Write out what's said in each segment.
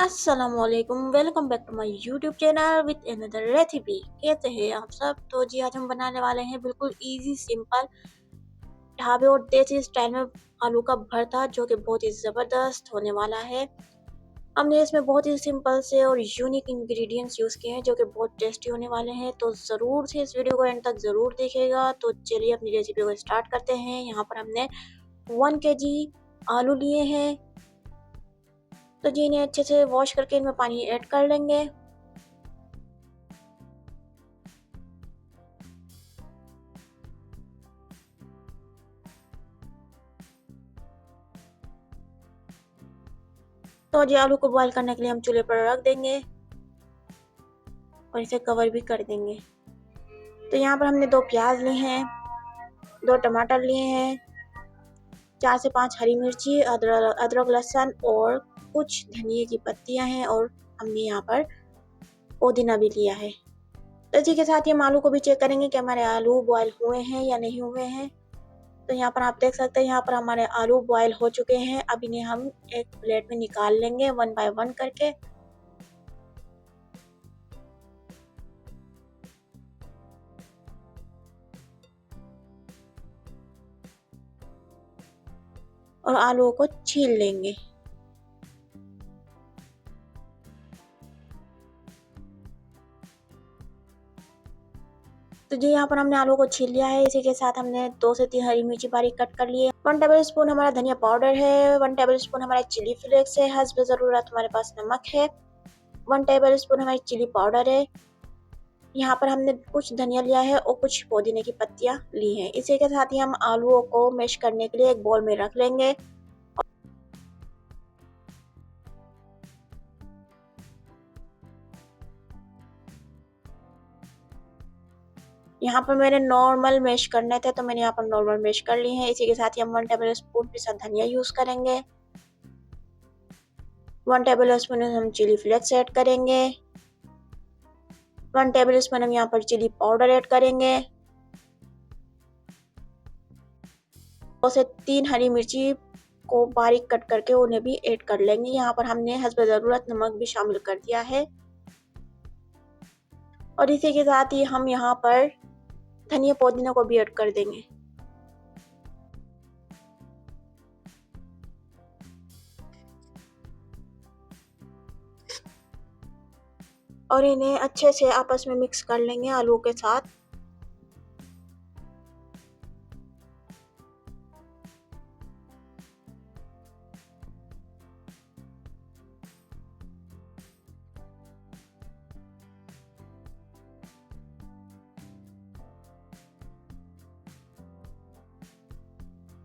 अस्सलामुअलैकुम, welcome back to my YouTube channel with another recipe. कैसे हैं आप सब? तो जी आज हम बनाने वाले हैं बिल्कुल इजी सिंपल ढाबे और देसी स्टाइल में आलू का भरता, जो कि बहुत ही ज़बरदस्त होने वाला है। हमने इसमें बहुत ही सिंपल से और यूनिक इंग्रेडिएंट्स यूज़ किए हैं, जो कि बहुत टेस्टी होने वाले हैं। तो ज़रूर से इस वीडियो को एंड तक ज़रूर देखिएगा। तो चलिए अपनी रेसिपी को स्टार्ट करते हैं। यहाँ पर हमने 1 केजी आलू लिए हैं। तो जी इन्हें अच्छे से वॉश करके इनमें पानी ऐड कर लेंगे। तो जी आलू को बॉईल करने के लिए हम चूल्हे पर रख देंगे और इसे कवर भी कर देंगे। तो यहाँ पर हमने 2 प्याज लिए हैं, 2 टमाटर लिए हैं, 4 से 5 हरी मिर्ची, अदरक लहसुन और कुछ धनिए की पत्तियाँ हैं और हमने यहाँ पर पुदीना भी लिया है। तो इसी के साथ ही हम आलू को भी चेक करेंगे कि हमारे आलू बॉईल हुए हैं या नहीं हुए हैं। तो यहाँ पर आप देख सकते हैं, यहाँ पर हमारे आलू बॉईल हो चुके हैं। अब इन्हें हम एक प्लेट में निकाल लेंगे 1 बाय 1 करके। और आलूओं को छील लेंगे। तो जी यहाँ पर हमने आलू को छील लिया है। इसी के साथ हमने 2 से 3 हरी मिर्ची बारीक कट कर लिए। 1 टेबल स्पून हमारा धनिया पाउडर है, 1 टेबल स्पून हमारा चिली फ्लेक्स है, हस्ब ज़रूरत हमारे पास नमक है, 1 टेबल स्पून हमारी चिली पाउडर है। यहाँ पर हमने कुछ धनिया लिया है और कुछ पुदीने की पत्तियाँ ली हैं। इसी के साथ ही हम आलूओं को मैश करने के लिए एक बाउल में रख लेंगे। यहाँ पर मैंने नॉर्मल मैश करने थे, तो मैंने यहाँ पर नॉर्मल मैश कर ली है। इसी के साथ ही हम 1 टेबल स्पून पिसा धनिया यूज़ करेंगे। 1 टेबल स्पून हम चिली फ्लेक्स ऐड करेंगे। 1 टेबल स्पून हम यहाँ पर चिली पाउडर ऐड करेंगे। 2 से 3 हरी मिर्ची को बारीक कट करके उन्हें भी ऐड कर लेंगे। यहाँ पर हमने हस्ब ज़रूरत नमक भी शामिल कर दिया है। और इसी के साथ ही हम यहाँ पर धनिया पुदीना को भी ऐड कर देंगे। और इन्हें अच्छे से आपस में मिक्स कर लेंगे आलू के साथ।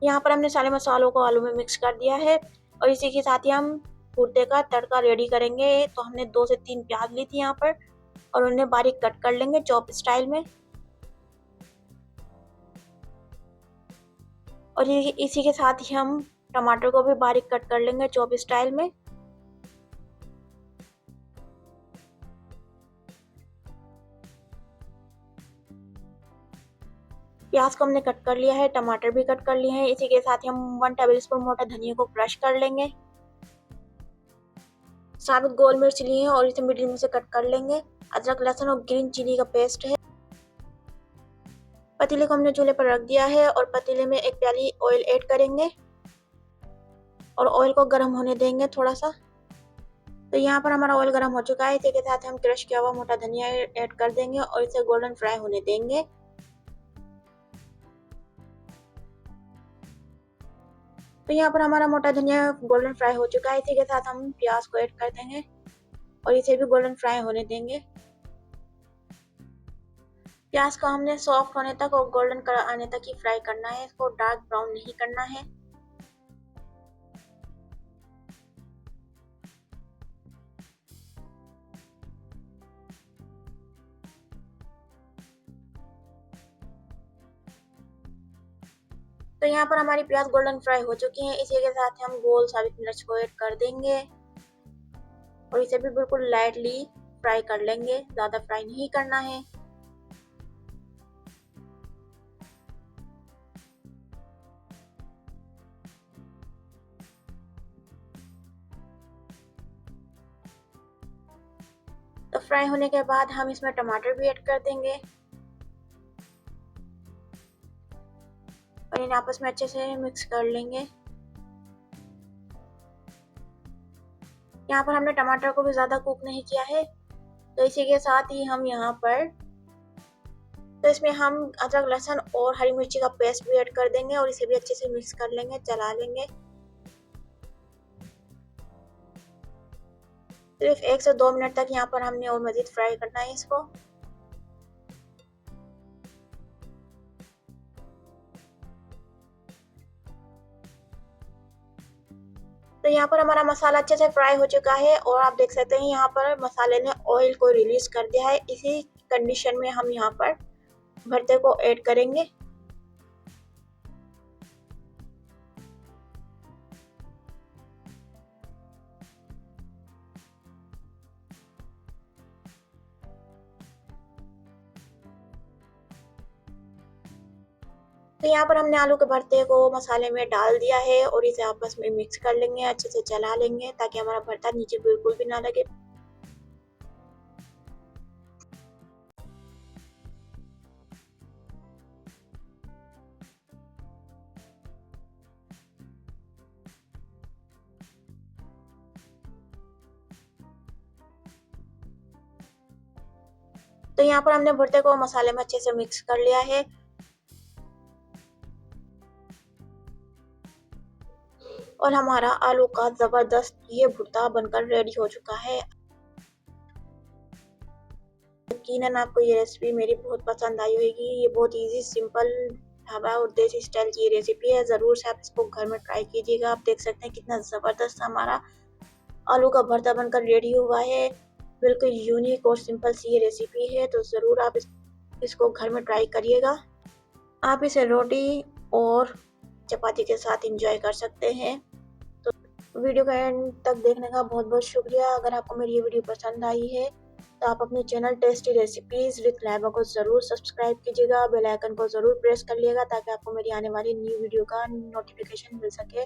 यहाँ पर हमने सारे मसालों को आलू में मिक्स कर दिया है। और इसी के साथ ही हम कुर्ते का तड़का रेडी करेंगे। तो हमने 2 से 3 प्याज ली थी यहाँ पर और उन्हें बारीक कट कर लेंगे चॉप स्टाइल में। और इसी के साथ ही हम टमाटर को भी बारीक कट कर लेंगे चॉप स्टाइल में। प्याज को हमने कट कर लिया है, टमाटर भी कट कर लिए हैं। इसी के साथ ही हम 1 टेबल स्पून मोटा धनिया को क्रश कर लेंगे। साबुत गोल मिर्च लिए हैं और इसे मीडियम में से कट कर लेंगे। अदरक लहसुन और ग्रीन चिली का पेस्ट है। पतीले को हमने चूल्हे पर रख दिया है और पतीले में एक प्याली ऑयल ऐड करेंगे और ऑयल को गर्म होने देंगे थोड़ा सा। तो यहाँ पर हमारा ऑयल गर्म हो चुका है। इसी के साथ हम क्रश किया हुआ मोटा धनिया ऐड कर देंगे और इसे गोल्डन फ्राई होने देंगे। तो यहाँ पर हमारा मोटा धनिया गोल्डन फ्राई हो चुका है। इसी के साथ हम प्याज को ऐड कर देंगे और इसे भी गोल्डन फ्राई होने देंगे। प्याज को हमने सॉफ्ट होने तक और गोल्डन कलर आने तक ही फ्राई करना है, इसको डार्क ब्राउन नहीं करना है। तो यहाँ पर हमारी प्याज गोल्डन फ्राई हो चुकी है। इसी के साथ हम गोल साबित मिर्च को ऐड कर देंगे और इसे भी बिल्कुल लाइटली फ्राई कर लेंगे, ज़्यादा फ्राई नहीं करना है। फ्राई होने के बाद हम इसमें टमाटर भी ऐड कर देंगे और इन्हें आपस में अच्छे से मिक्स कर लेंगे। यहाँ पर हमने टमाटर को भी ज़्यादा कुक नहीं किया है, तो इसी के साथ ही हम यहाँ पर इसमें हम अदरक लहसुन और हरी मिर्ची का पेस्ट भी ऐड कर देंगे और इसे भी अच्छे से मिक्स कर लेंगे, चला लेंगे। सिर्फ 1 से 2 मिनट तक यहाँ पर हमने और मज़ीद फ्राई करना है इसको। तो यहाँ पर हमारा मसाला अच्छे से फ्राई हो चुका है और आप देख सकते हैं यहाँ पर मसाले ने ऑयल को रिलीज कर दिया है। इसी कंडीशन में हम यहाँ पर भरते को ऐड करेंगे। तो यहाँ पर हमने आलू के भरते को मसाले में डाल दिया है और इसे आपस में मिक्स कर लेंगे, अच्छे से चला लेंगे ताकि हमारा भरता नीचे बिल्कुल भी ना लगे। तो यहाँ पर हमने भुर्ते को मसाले में अच्छे से मिक्स कर लिया है और हमारा आलू का जबरदस्त ये भुर्ता बनकर रेडी हो चुका है। यकीनन आपको ये रेसिपी मेरी बहुत पसंद आई होगी। ये बहुत इजी, सिंपल ढाबा और देसी स्टाइल की रेसिपी है। ज़रूर से आप इसको घर में ट्राई कीजिएगा। आप देख सकते हैं कितना ज़बरदस्त हमारा आलू का भरता बनकर रेडी हुआ है। बिल्कुल यूनिक और सिंपल सी ये रेसिपी है, तो ज़रूर आप इसको घर में ट्राई करिएगा। आप इसे रोटी और चपाती के साथ एंजॉय कर सकते हैं। तो वीडियो का एंड तक देखने का बहुत बहुत शुक्रिया। अगर आपको मेरी ये वीडियो पसंद आई है तो आप अपने channel tasty recipes with Laiba को ज़रूर सब्सक्राइब कीजिएगा, बेल आइकन को ज़रूर प्रेस कर लिएगा ताकि आपको मेरी आने वाली न्यू वीडियो का नोटिफिकेशन मिल सके।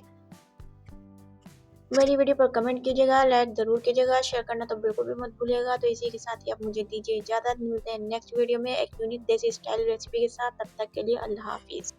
मेरी वीडियो पर कमेंट कीजिएगा, लाइक ज़रूर कीजिएगा, शेयर करना तो बिल्कुल भी मत भूलिएगा। तो इसी के साथ ही आप मुझे दीजिए इजाज़त। मिलते हैं नेक्स्ट वीडियो में एक यूनिक देसी स्टाइल रेसिपी के साथ। तब तक के लिए अल्लाह हाफिज़।